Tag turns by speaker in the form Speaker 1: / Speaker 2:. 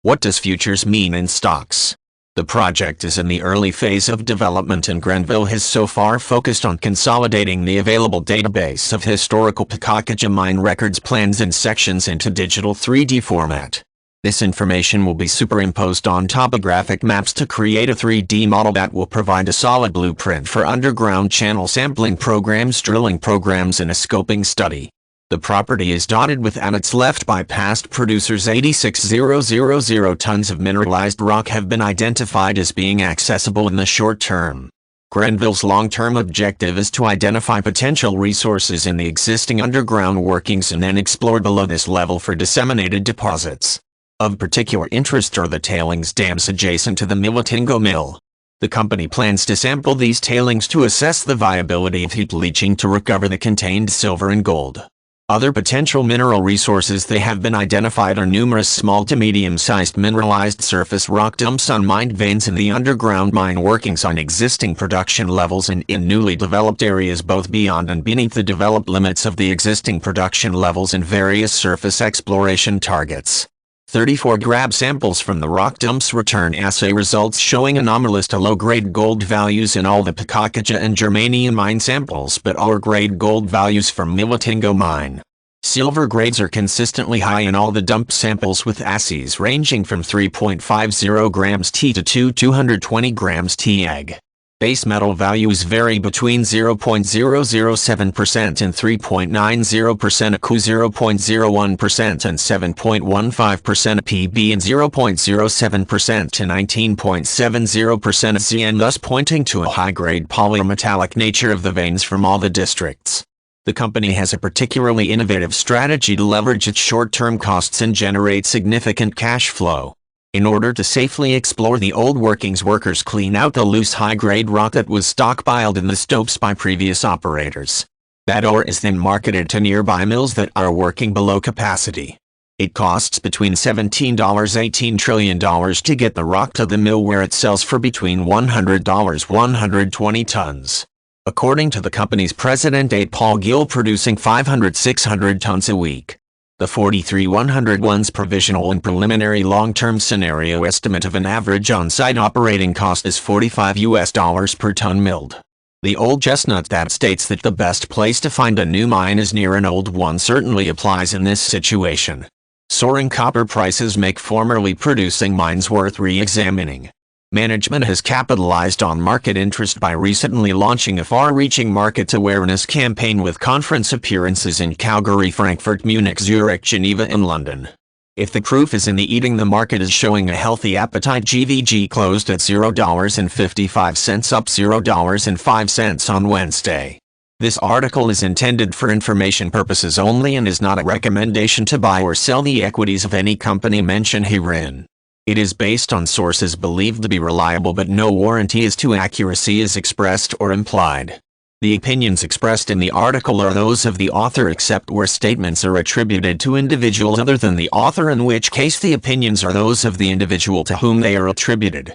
Speaker 1: What does futures mean in stocks? The project is in the early phase of development, and Grenville has so far focused on consolidating the available database of historical Pukakaja mine records, plans and sections into digital 3D format. This information will be superimposed on topographic maps to create a 3D model that will provide a solid blueprint for underground channel sampling programs, drilling programs and a scoping study. The property is dotted with adits left by past producers. 86,000 tons of mineralized rock have been identified as being accessible in the short term. Grenville's long-term objective is to identify potential resources in the existing underground workings and then explore below this level for disseminated deposits. Of particular interest are the tailings dams adjacent to the Milatingo mill. The company plans to sample these tailings to assess the viability of heap leaching to recover the contained silver and gold. Other potential mineral resources that have been identified are numerous small to medium-sized mineralized surface rock dumps on mined veins in the underground mine workings, on existing production levels and in newly developed areas both beyond and beneath the developed limits of the existing production levels, and various surface exploration targets. 34 grab samples from the rock dumps return assay results showing anomalous to low-grade gold values in all the Pukakaja and Germanium mine samples, but lower-grade gold values from Milatingo mine. Silver grades are consistently high in all the dump samples, with assays ranging from 3.50 grams T to 220 grams Tag. Base metal values vary between 0.007% and 3.90%, Cu 0.01% and 7.15% Pb, and 0.07% to 19.70% Zn, thus pointing to a high-grade polymetallic nature of the veins from all the districts. The company has a particularly innovative strategy to leverage its short-term costs and generate significant cash flow. In order to safely explore the old workings, workers clean out the loose high-grade rock that was stockpiled in the stopes by previous operators. That ore is then marketed to nearby mills that are working below capacity. It costs between $18 trillion to get the rock to the mill, where it sells for between $100 120 tons. According to the company's president, Paul Gill, producing 500-600 tons a week. The 43-101's provisional and preliminary long-term scenario estimate of an average on-site operating cost is $45 per ton milled. The old chestnut that states that the best place to find a new mine is near an old one certainly applies in this situation. Soaring copper prices make formerly producing mines worth re-examining. Management has capitalized on market interest by recently launching a far-reaching market awareness campaign with conference appearances in Calgary, Frankfurt, Munich, Zurich, Geneva and London. If the proof is in the eating, the market is showing a healthy appetite. GVG closed at $0.55, up $0.05 on Wednesday. This article is intended for information purposes only and is not a recommendation to buy or sell the equities of any company mentioned herein. It is based on sources believed to be reliable, but no warranty as to accuracy is expressed or implied. The opinions expressed in the article are those of the author, except where statements are attributed to individuals other than the author, in which case the opinions are those of the individual to whom they are attributed.